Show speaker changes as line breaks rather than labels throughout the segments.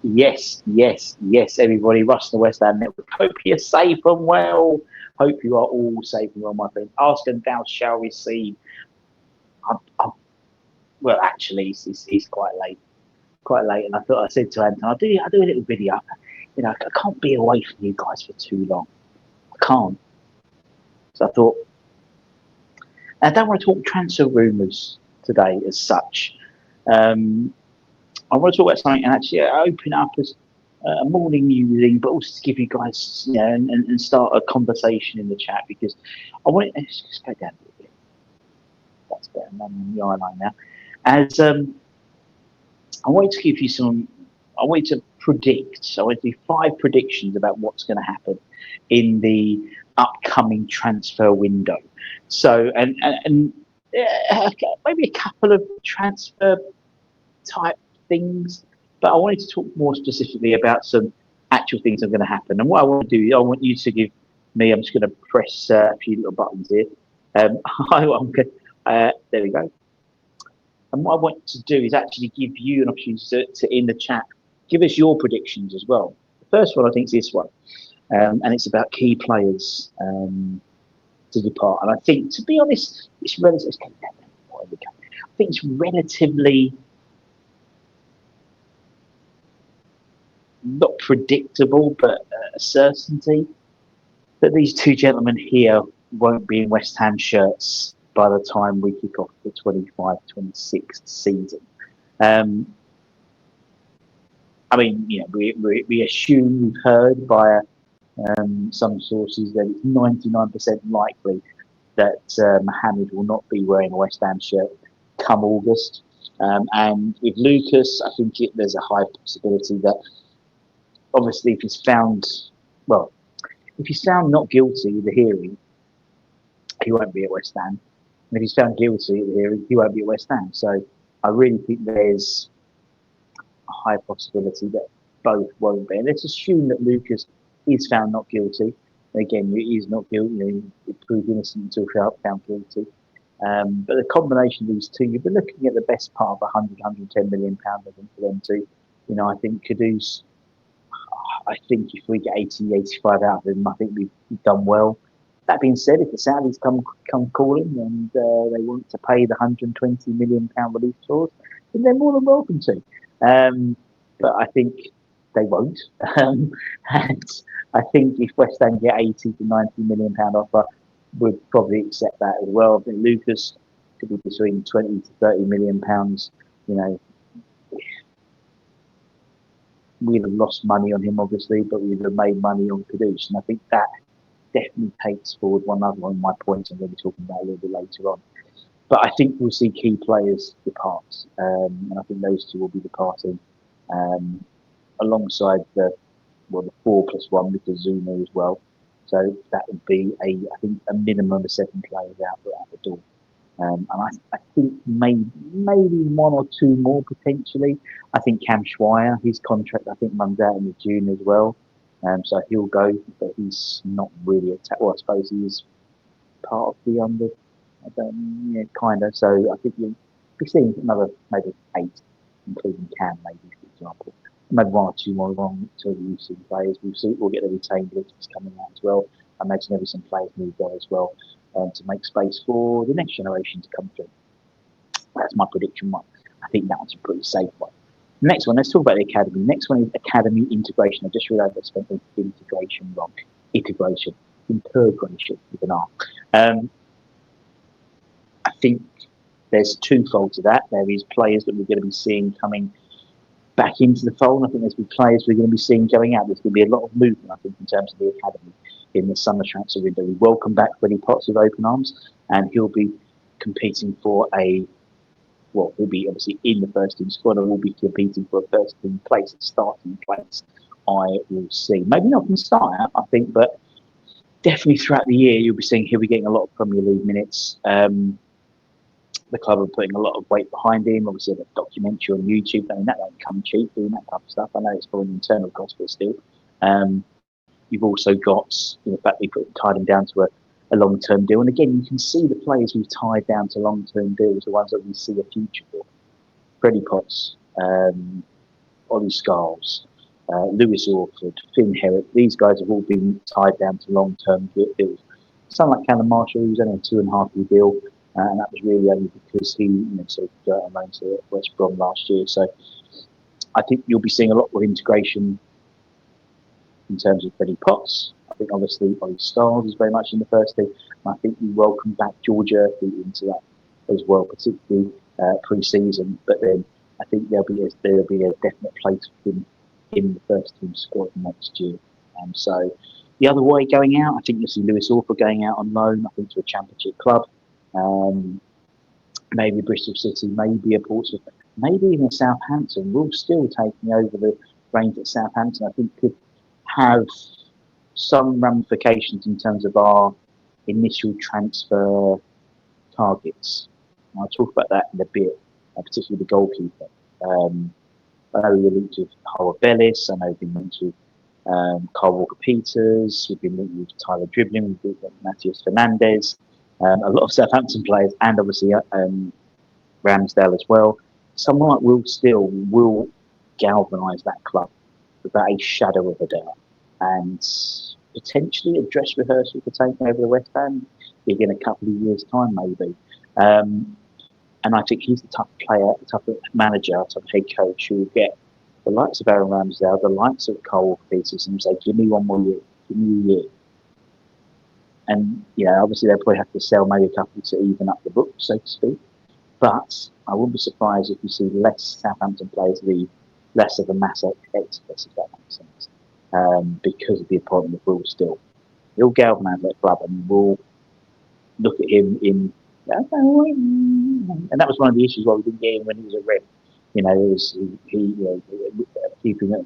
Yes, everybody. Russ the West Ham Network. Hope you're safe and well. Hope you are all safe and well, my friend. Ask and thou shall receive. I'm, well, actually, it's quite late, and I thought I said to Anton, I do a little video. I can't be away from you guys for too long. I can't. So I thought, I don't want to talk transfer rumours today as such. Um, I want to talk about something and actually open up as a morning musing, but also to give you guys, and start a conversation in the chat because I want it. Let's just go down a little bit. That's better. I'm on the eye line now. As I wanted to give you some. I wanted to predict. I wanted to do 5 predictions about what's going to happen in the upcoming transfer window. So, maybe a couple of transfer type things, but I wanted to talk more specifically about some actual things that are going to happen. And what I want to do, I want you to give me. I'm just going to press a few little buttons here. There we go. And what I want to do is actually give you an opportunity to in the chat, give us your predictions as well. The first one I think is this one, and it's about key players to depart. And I think, to be honest, it's relatively. I think it's relatively not predictable, but a certainty that these 2 gentlemen here won't be in West Ham shirts by the time we kick off the 25-26 season. I mean, we assume we've heard via some sources that it's 99% likely that Mohamed will not be wearing a West Ham shirt come August. And with Lucas, I think there's a high possibility that, obviously, if he's found not guilty of the hearing, he won't be at West Ham. And if he's found guilty of the hearing, he won't be at West Ham. So I really think there's a high possibility that both won't be. And let's assume that Lucas is found not guilty. Again, he is not guilty. He proved innocent until found guilty. But the combination of these two, you've been looking at the best part of 110 million pounds, I think, for them to, I think Kudus. I think if we get 80, 85 out of him, I think we've done well. That being said, if the Saudis come calling and they want to pay the 120 million pound release clause, then they're more than welcome to. But I think they won't. And I think if West Ham get 80 to 90 million pound offer, we'd probably accept that as well. I think Lucas could be between 20 to 30 million pounds. We'd have lost money on him, obviously, but we'd have made money on Kudus. And I think that definitely takes forward one other one of my points I'm going to be talking about a little bit later on. But I think we'll see key players depart. And I think those two will be departing alongside the 4+1 because Zuma as well. So that would be I think a minimum of 7 players out the door. And I think maybe 1 or 2 more potentially. I think Cam Schweier, his contract I think runs out in June as well. So he'll go, but he's not really I suppose he is part of the under. Kind of. So I think you'll be seeing another maybe 8, including Cam, maybe for example. Maybe 1 or 2 more wrong to the UC players. We'll get the retained list coming out as well. I imagine there'll be some players moved on as well to make space for the next generation to come through. That's my prediction one. I think that one's a pretty safe one. Next one, let's talk about the academy. Next one is academy integration. I just realised I spent the integration wrong. Integration with an R. I think there's twofold to that. There is players that we're going to be seeing coming back into the fold. I think there's players we're going to be seeing going out. There's going to be a lot of movement, I think, in terms of the academy in the summer transfer window. We welcome back Freddie Potts with open arms, and he'll be competing for he'll be obviously in the first team squad and will be competing for a first team place, a starting place, I will see. Maybe not from the start out, I think, but definitely throughout the year, you'll be seeing he'll be getting a lot of Premier League minutes. The club are putting a lot of weight behind him. Obviously, the documentary on YouTube, I mean, that won't come cheap, doing that type of stuff. I know it's probably an internal cost, but still. You've also got the fact we tied him down to a long-term deal. And again, you can see the players we've tied down to long-term deals, the ones that we see a future for. Freddie Potts, Ollie Scarles, Lewis Orford, Finn Herrick, these guys have all been tied down to long-term deals. Someone like Callum Marshall, who's only a 2.5-year deal, and that was really only because he sort of got on loan to West Brom last year. So I think you'll be seeing a lot of integration in terms of Freddie Potts. I think obviously Ollie Styles is very much in the first team. And I think we welcome back George Earthy into that as well, particularly pre-season. But then I think there'll be a definite place for him in the first team squad next year. So the other way going out, I think you'll see Lewis Orford going out on loan, I think to a championship club. Maybe Bristol City, maybe a Portsmouth, maybe even a Southampton. Will still taking over the reins at Southampton, I think could have some ramifications in terms of our initial transfer targets. And I'll talk about that in a bit, particularly the goalkeeper. I know we're linked with Howard Bellis, I know we've been linked with Carl Walker-Peters, we've been linked with Tyler Dribbling, we've been linked with Matthias Fernandez, a lot of Southampton players, and obviously Ramsdale as well. Someone like Will Still will galvanise that club without a shadow of a doubt, and potentially a dress rehearsal for taking over the West Ham in a couple of years' time, maybe. And I think he's the type of player, the type of manager, the type of head coach who will get the likes of Aaron Ramsdale, the likes of Carl Walker-Peters, and say, "Give me one more year, give me a year." And obviously they'll probably have to sell maybe a couple to even up the book, so to speak. But I wouldn't be surprised if you see less Southampton players leave, less of a mass exodus, if that makes sense, because of the appointment of Will Still. He'll galvanise that club, and we'll look at him in. And that was one of the issues why we didn't get him when he was at Red. It was keeping it.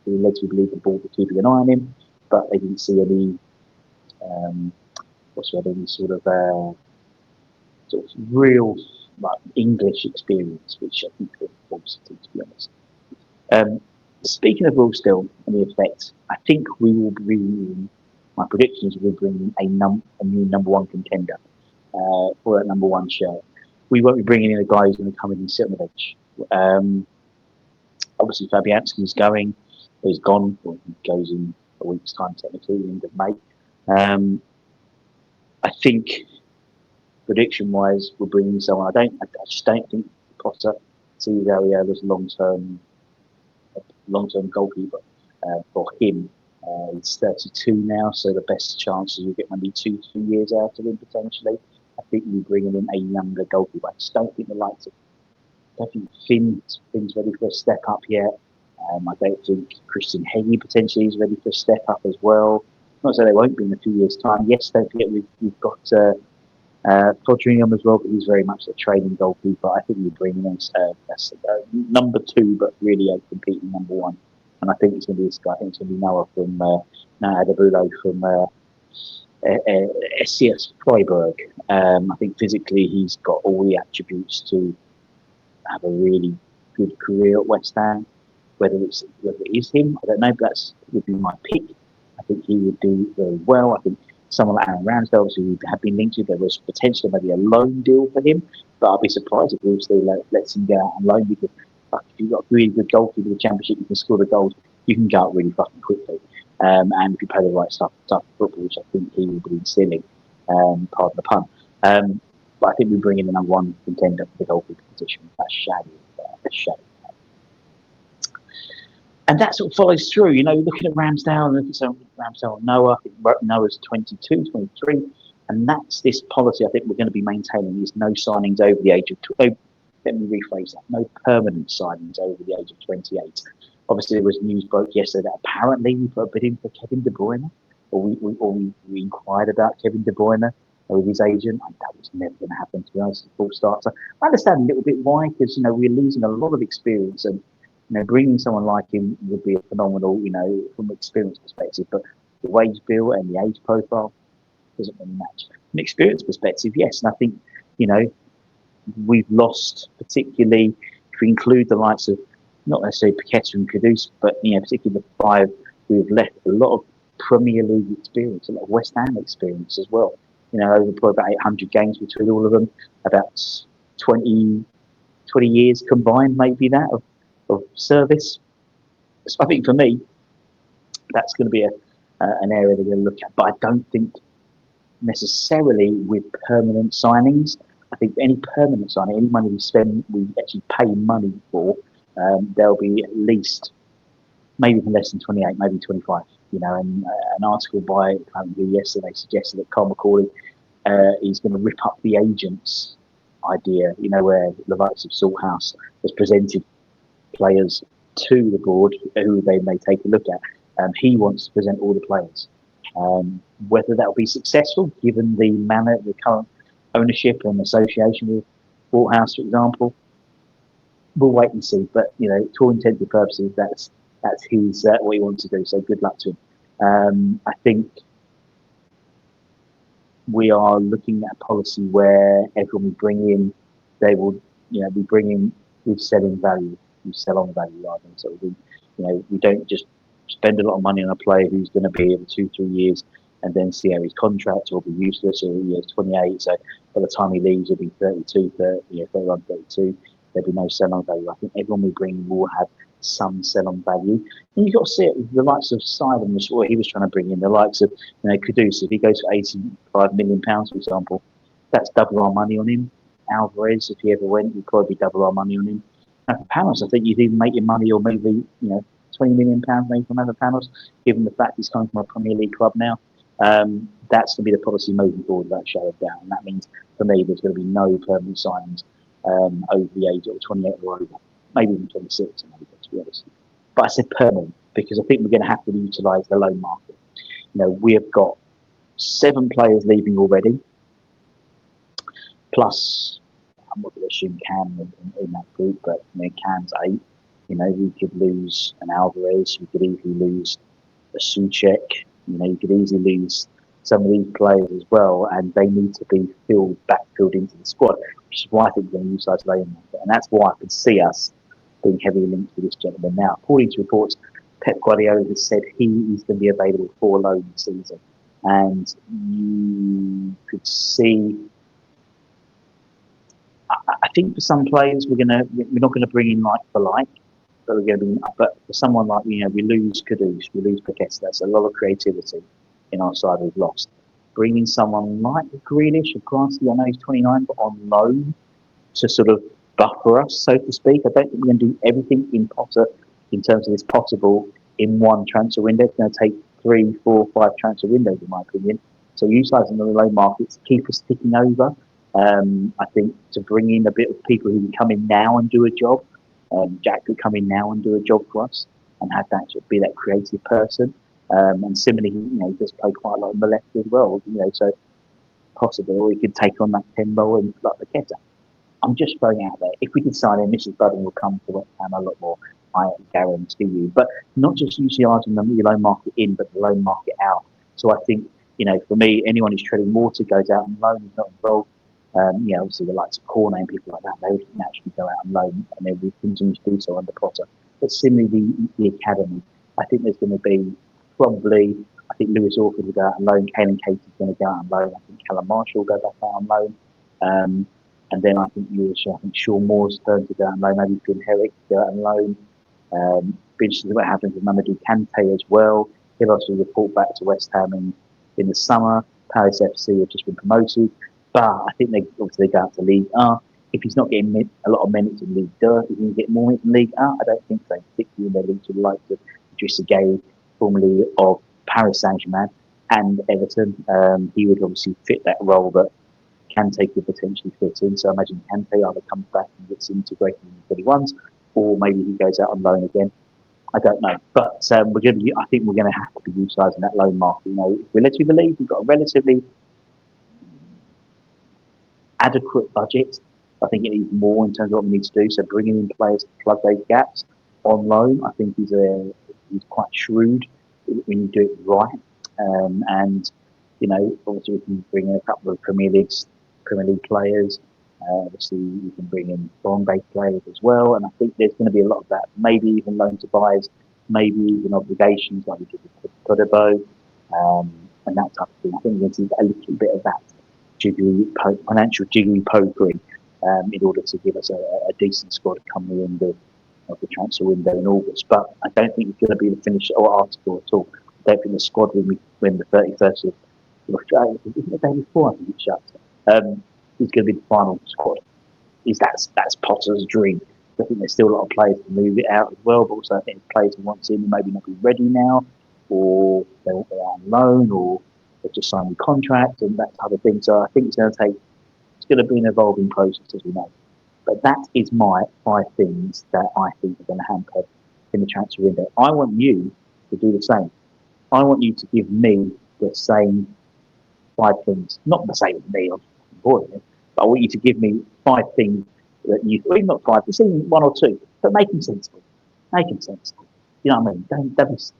He led to believe the board were keeping an eye on him, but they didn't see any. Any sort of real English experience, which I think could force it, to be honest. Speaking of Will Still and the effect, I think we will bring. My prediction is we'll bring a new number one contender for that number one shirt. We won't be bringing in a guy who's going to come in and sit on the bench. Obviously, Fabianski's going. He's gone. Well, he goes in a week's time, technically, the end of May. I think, prediction-wise, we're bringing someone. I just don't think Potter sees Ariola's long-term goalkeeper for him. He's 32 now, so the best chance is you'll get maybe 2-3 years out of him potentially. I think we're bringing in a younger goalkeeper. I just don't think the likes of. I don't think Finn's ready for a step up yet. I don't think Christian Heggie potentially is ready for a step up as well. Not so they won't be in a few years' time. Yes, don't forget we've got Fodringham as well, but he's very much a training goalkeeper. I think we're bringing in number two, but really a competing number one. And I think it's going to be this guy. I think it's going to be Noah Adabulo from SCS Freiburg. I think physically he's got all the attributes to have a really good career at West Ham. Whether it is him, I don't know, but that would be my pick. I think he would do very well. I think someone like Aaron Ramsdale, who have been linked to, there was potentially maybe a loan deal for him, but I'd be surprised if Will Still lets him go out on loan, because if you've got a really good goalkeeper in the Championship, you can score the goals, you can go out really fucking quickly. And if you play the right stuff of football, which I think he will be instilling, pardon the pun. But I think we bring in the number one contender for the goalkeeper position. That's Shady. And that sort of follows through. Looking at Ramsdale and looking at Ramsdale and Noah. I think Noah's 22, 23. And that's this policy I think we're going to be maintaining, is no signings over the age of... let me rephrase that. No permanent signings over the age of 28. Obviously, there was news broke yesterday that apparently we put a bid in for Kevin De Bruyne. Or we inquired about Kevin De Bruyne with his agent. That was never going to happen, to be honest, full start. So I understand a little bit why, because, we're losing a lot of experience, and bringing someone like him would be a phenomenal, from an experience perspective. But the wage bill and the age profile doesn't really match. From an experience perspective, yes. And I think, we've lost, particularly if we include the likes of, not necessarily Paqueta and Kudus, but, particularly the five who've left a lot of Premier League experience, a lot of West Ham experience as well. Over probably about 800 games between all of them, about 20 years combined, maybe that, of service. So I think for me, That's going to be an area they're going to look at. But I don't think necessarily with permanent signings. I think any permanent signing, any money we spend, we actually pay money for, there'll be at least maybe even less than 28, maybe 25. And an article by yesterday suggested that Carl McCauley is going to rip up the agents idea, where the likes of Salthouse has presented players to the board who they may take a look at. He wants to present all the players. Whether that will be successful, given the current ownership and association with Salthouse, for example, we'll wait and see. But to all intents and purposes, that's his what he wants to do. So good luck to him. I think we are looking at a policy where everyone we bring in, they will, we bring in with selling value, we sell on value rather. So we don't just spend a lot of money on a player who's going to be here for 2-3 years and then see how his contract will be useless, or he's 28. So by the time he leaves, he'll be 32, 31, 32. There'll be no sell on value. I think everyone we bring in will have some sell on value. And you've got to see it with the likes of Simon, what he was trying to bring in, the likes of Kudus. If he goes for £85 million, for example, that's double our money on him. Alvarez, if he ever went, would probably double our money on him. Now for Panos, I think you'd even make your money, or maybe £20 million maybe from other Panos, given the fact he's coming from a Premier League club now. That's going to be the policy moving forward, without a shadow of doubt. And that means, for me, there's going to be no permanent signings over the age of 28 or over. Maybe even 26, maybe, to be honest. But I said permanent because I think we're going to have to utilise the loan market. We have got 7 players leaving already, plus I'm not going to assume Cam in that group, but Cam's 8. We could lose an Alvarez, we could easily lose a Souček. You could easily lose some of these players as well, and they need to be backfilled into the squad, which is why I think we're going to utilise the loan market, and that's why I could see us being heavily linked to this gentleman. Now, according to reports, Pep Guardiola has said he is going to be available for loan this season, and you could see. I think for some players we're not going to bring in like for like, but we're going to be. But for someone like we lose Kudus, we lose Paqueta. That's a lot of creativity in our side we've lost. Bringing someone like Grealish, of course, I know he's 29, but on loan to sort of buffer us, so to speak. I don't think we're going to do everything in Potter in terms of this possible in one transfer window. It's going to take 3, 4, 5 transfer windows, in my opinion. So utilising the loan markets to keep us ticking over. I think to bring in a bit of people who can come in now and do a job. Jack could come in now and do a job for us and have that be that creative person. And similarly, he does play quite a lot on the left as well. So possibly, or he could take on that 10 role and like Paqueta. I'm just throwing out there. If we did sign him, Mrs. Budden will come to West Ham a lot more. I guarantee you. But not just utilising the loan market in, but the loan market out. So I think, for me, anyone who's treading water goes out on loan, is not involved. Obviously the likes of Cornet and people like that, they would naturally go out on loan, and they will continue to do so under Potter. But similarly, the academy, I think there's going to be probably, I think Lewis Orford will go out on loan, Kane Casey's going to go out on loan, I think Callum Marshall will go back out on loan. And then I think Sean Moore's turn to go out on loan, maybe Finn Herrick go out on loan. Be interested to see what happens with Mamadou Kante as well. He'll also report back to West Ham in the summer. Paris FC have just been promoted. But I think they obviously go out to League A. If he's not getting a lot of minutes in League 2, is he going to get more minutes in League A? I don't think so, particularly in their league to the likes of Idrissa Gueye, formerly of Paris Saint-Germain and Everton. He would obviously fit that role that Kante could potentially fit in. So I imagine Kante either comes back and gets integrated in the 21s, or maybe he goes out on loan again. I don't know. But I think we're going to have to be utilising that loan market. If we're led to believe we've got a relatively adequate budget. I think it needs more in terms of what we need to do. So bringing in players to plug those gaps on loan, I think he's quite shrewd when you do it right. And obviously we can bring in a couple of Premier League players. Obviously we can bring in foreign-based players as well. And I think there's going to be a lot of that. Maybe even loan to buys, maybe even obligations like we did with Codebo, and that type of thing. I think we're going to see a little bit of that financial jiggery pokery in order to give us a decent squad come the end of the transfer window in August. But I don't think it's going to be the finish or article at all. don't think the squad when we win the 31st of the day before I think it shuts. Is going to be the final squad. That's Potter's dream. I think there's still a lot of players to move it out as well, but also I think players who want to maybe not be ready now, or they're on loan, or they've just signed a contract and that type of thing. So I think it's going to be an evolving process, as we know. But that is my 5 things that I think are going to hamper in the transfer window. I want you to do the same. I want you to give me the same 5 things, not the same as me, I'm boring, but I want you to give me 5 things that you, well, not 5, just even 1 or 2, but make them sensible. Make them sensible. You know what I mean? Don't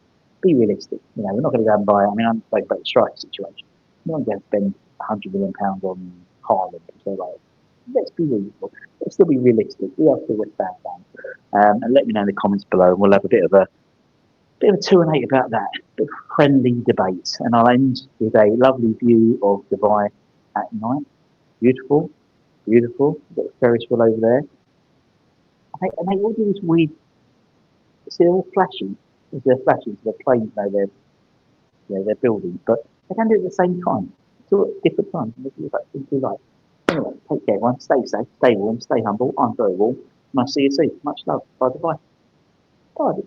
be realistic. You know, we're not going to go and buy, I mean, I'm talking about the striker situation. We're not going to spend £100 million on Haaland. So, like, let's be reasonable. Let's still be realistic. We are still West Ham fans. And let me know in the comments below, and we'll have a bit of a 2 and 8 about that. A bit of friendly debate. And I'll end with a lovely view of Dubai at night. Beautiful, beautiful. Got the Ferris wheel over there. And they all do this weird. See, they're all flashing. They're flashing to the planes, they're building, but they can do it at the same time. It's all at different times. And this is like things we like. Anyway, take care, everyone. Stay safe, stay warm, stay humble. I'm very warm. And I'll see you soon. Much love. Bye bye. Bye,